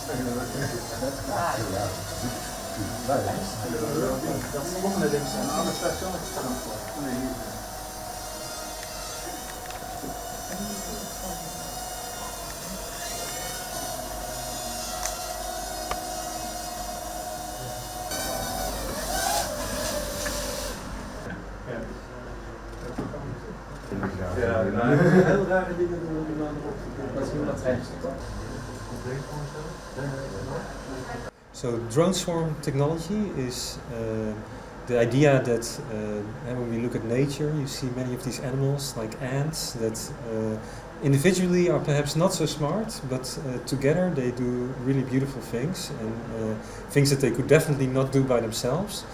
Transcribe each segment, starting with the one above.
Ja, heel rare dingen doen we dan op. Dat is heel attractief. So drone swarm technology is the idea that when we look at nature, you see many of these animals like ants that individually are perhaps not so smart, but together they do really beautiful things and things that they could definitely not do by themselves.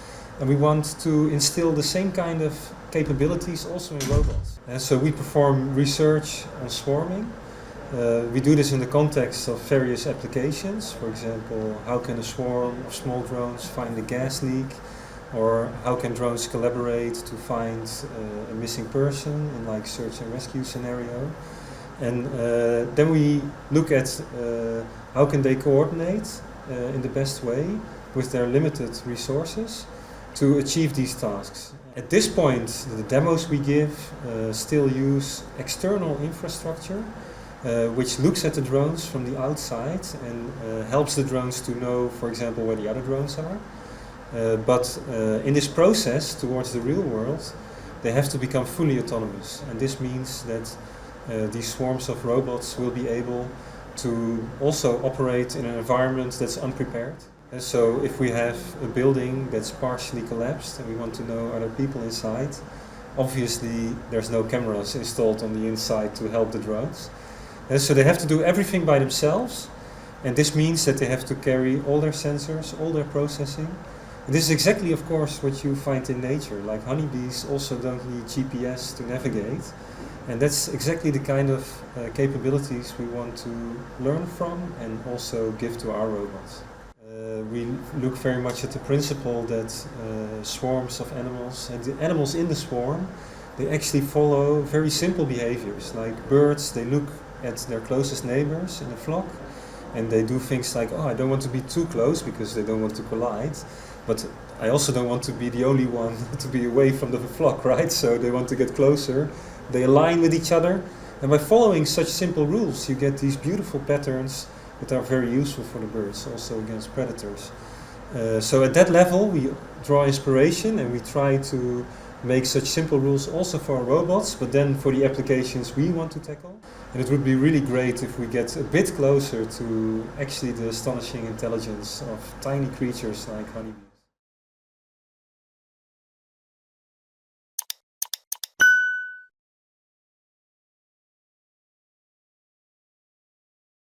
And we want to instill the same kind of capabilities also in robots. And so we perform research on swarming. We do this in the context of various applications. For example, how can a swarm of small drones find a gas leak? Or how can drones collaborate to find a missing person in like search and rescue scenario? And then we look at how can they coordinate in the best way with their limited resources to achieve these tasks. At this point, the demos we give still use external infrastructure which looks at the drones from the outside and helps the drones to know, for example, where the other drones are. But in this process towards the real world, they have to become fully autonomous. And this means that these swarms of robots will be able to also operate in an environment that's unprepared. And so if we have a building that's partially collapsed and we want to know are there people inside, obviously there's no cameras installed on the inside to help the drones. And so they have to do everything by themselves, and this means that they have to carry all their sensors, all their processing. And this is exactly, of course, what you find in nature. Like honeybees also don't need GPS to navigate. And that's exactly the kind of capabilities we want to learn from and also give to our robots. We look very much at the principle that swarms of animals, and the animals in the swarm, they actually follow very simple behaviors. Like birds, they look at their closest neighbors in a flock, and they do things like, oh, I don't want to be too close because they don't want to collide, but I also don't want to be the only one to be away from the flock, right? So they want to get closer, they align with each other, and by following such simple rules you get these beautiful patterns that are very useful for the birds, also against predators. So at that level we draw inspiration and we try to make such simple rules also for our robots, but then for the applications we want to tackle. And it would be really great if we get a bit closer to actually the astonishing intelligence of tiny creatures like honeybees.